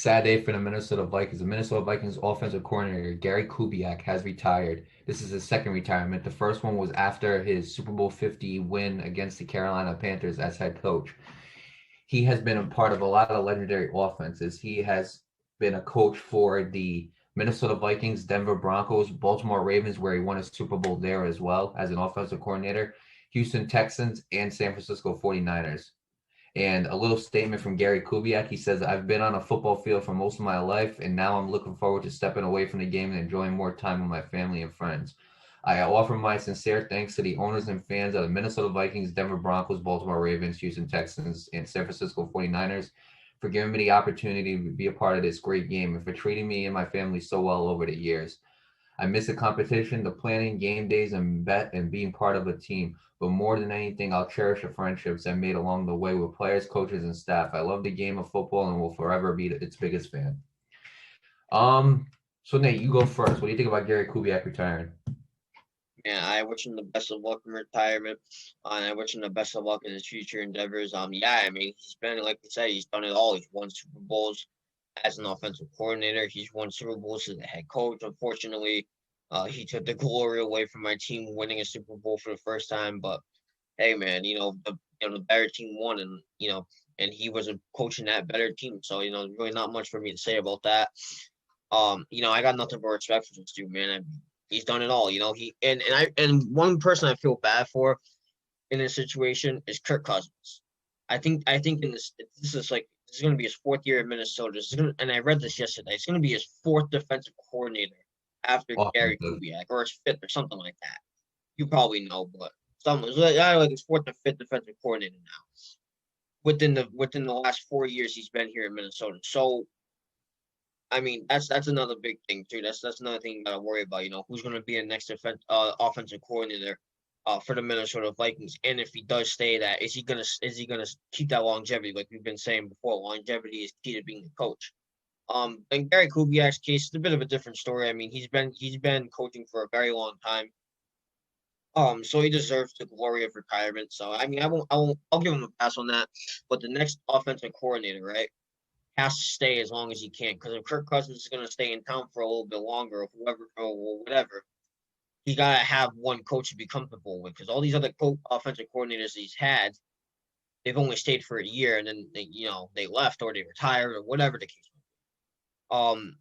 sad day for the Minnesota Vikings. The Minnesota Vikings offensive coordinator, Gary Kubiak, has retired. This is his second retirement. The first one was after his Super Bowl 50 win against the Carolina Panthers as head coach. He has been a part of a lot of legendary offenses. He has been a coach for the Minnesota Vikings, Denver Broncos, Baltimore Ravens, where he won a Super Bowl there as well as an offensive coordinator, Houston Texans, and San Francisco 49ers. And a little statement from Gary Kubiak. He says, I've been on a football field for most of my life, and now I'm looking forward to stepping away from the game and enjoying more time with my family and friends. I offer my sincere thanks to the owners and fans of the Minnesota Vikings, Denver Broncos, Baltimore Ravens, Houston Texans, and San Francisco 49ers for giving me the opportunity to be a part of this great game and for treating me and my family so well over the years. I miss the competition, the planning, game days, and being part of a team. But more than anything, I'll cherish the friendships I made along the way with players, coaches, and staff. I love the game of football and will forever be its biggest fan. Um, so Nate, you go first. What do you think about Gary Kubiak retiring? Man, I wish him the best of luck in retirement, and I wish him the best of luck in his future endeavors. Yeah, I mean, he's been like I said, he's done it all. He's won Super Bowls as an offensive coordinator. He's won Super Bowls as a head coach. Unfortunately, he took the glory away from my team winning a Super Bowl for the first time. But hey, man, the better team won, and and he was a coaching that better team. So really not much for me to say about that. I got nothing but respect for this dude, man. He's done it all. And one person I feel bad for in this situation is Kirk Cousins. I think in this is going to be his fourth year in Minnesota. And I read this yesterday. It's going to be his fourth defensive coordinator after Gary Offensive. Kubiak, or his fifth or something like that. You probably know, but someone's like his fourth or fifth defensive coordinator now within the last 4 years he's been here in Minnesota. So I mean, that's another big thing too. That's another thing you gotta worry about. Who's going to be the next offensive coordinator for the Minnesota Vikings, and if he does stay, that is he gonna keep that longevity? Like we've been saying before, longevity is key to being a coach. In Gary Kubiak's case, it's a bit of a different story. I mean, he's been coaching for a very long time. So he deserves the glory of retirement. So I mean, I'll give him a pass on that. But the next offensive coordinator, right, has to stay as long as he can. Because if Kirk Cousins is going to stay in town for a little bit longer, or whoever or whatever, he got to have one coach to be comfortable with. Because all these other offensive coordinators he's had, they've only stayed for a year and then they left or they retired or whatever the case. Um,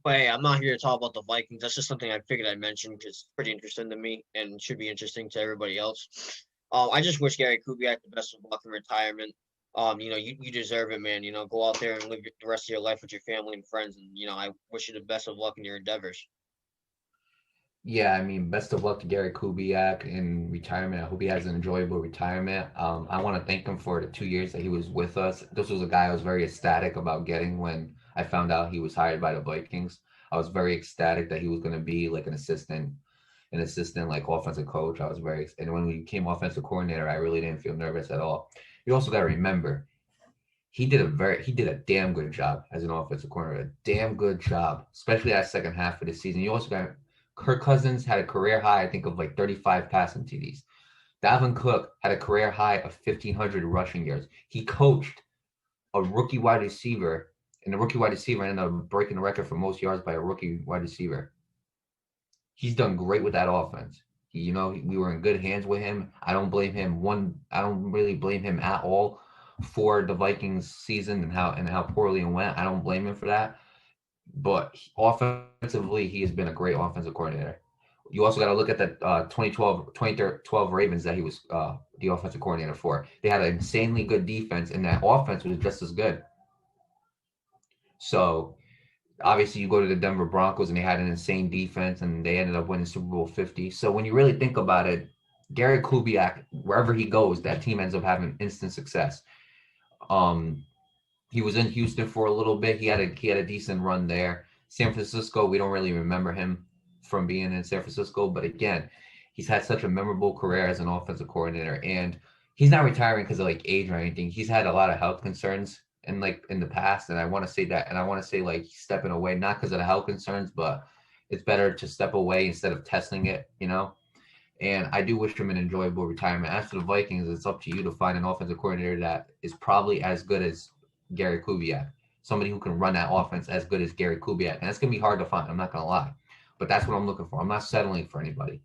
but hey, I'm not here to talk about the Vikings. That's just something I figured I'd mention because it's pretty interesting to me and should be interesting to everybody else. I just wish Gary Kubiak the best of luck in retirement. You deserve it, man. Go out there and live the rest of your life with your family and friends. And I wish you the best of luck in your endeavors. Yeah, I mean, best of luck to Gary Kubiak in retirement. I hope he has an enjoyable retirement. I want to thank him for the 2 years that he was with us. This was a guy I was very ecstatic about getting when I found out he was hired by the Vikings. I was very ecstatic that he was going to be like an assistant like offensive coach. And when we became offensive coordinator, I really didn't feel nervous at all. You also got to remember he did a damn good job as an offensive coordinator, a damn good job, especially that second half of the season. You also got Kirk Cousins had a career high, I think, of like 35 passing TDs. Dalvin Cook had a career high of 1,500 rushing yards. He coached a rookie wide receiver, and the rookie wide receiver ended up breaking the record for most yards by a rookie wide receiver. He's done great with that offense. We were in good hands with him. I don't blame him I don't really blame him at all for the Vikings season and how poorly it went. I don't blame him for that. But offensively, he has been a great offensive coordinator. You also got to look at the 2012 Ravens that he was the offensive coordinator for. They had an insanely good defense, and that offense was just as good. So obviously, you go to the Denver Broncos, and they had an insane defense, and they ended up winning Super Bowl 50. So when you really think about it, Gary Kubiak, wherever he goes, that team ends up having instant success. Um, he was in Houston for a little bit. He had a decent run there. San Francisco, we don't really remember him from being in San Francisco, but again, he's had such a memorable career as an offensive coordinator, and he's not retiring because of like age or anything. He's had a lot of health concerns in the past, and I want to say that, and I want to say like he's stepping away not because of the health concerns, but it's better to step away instead of testing it. And I do wish him an enjoyable retirement. As for the Vikings, it's up to you to find an offensive coordinator that is probably as good as Gary Kubiak. somebody who can run that offense as good as Gary Kubiak. And that's going to be hard to find. I'm not going to lie. But that's what I'm looking for. I'm not settling for anybody.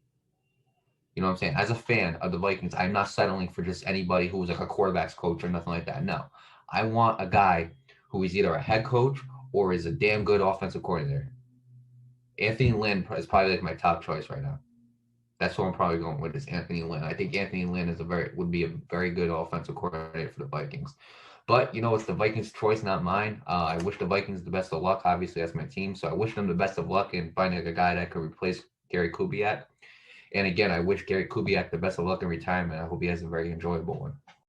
You know what I'm saying? As a fan of the Vikings, I'm not settling for just anybody who was like a quarterback's coach or nothing like that. No. I want a guy who is either a head coach or is a damn good offensive coordinator. Anthony Lynn is probably like my top choice right now. That's what I'm probably going with is Anthony Lynn. I think Anthony Lynn would be a very good offensive coordinator for the Vikings. But you know, it's the Vikings' choice, not mine. I wish the Vikings the best of luck. Obviously, that's my team, so I wish them the best of luck in finding a guy that could replace Gary Kubiak. And again, I wish Gary Kubiak the best of luck in retirement. I hope he has a very enjoyable one.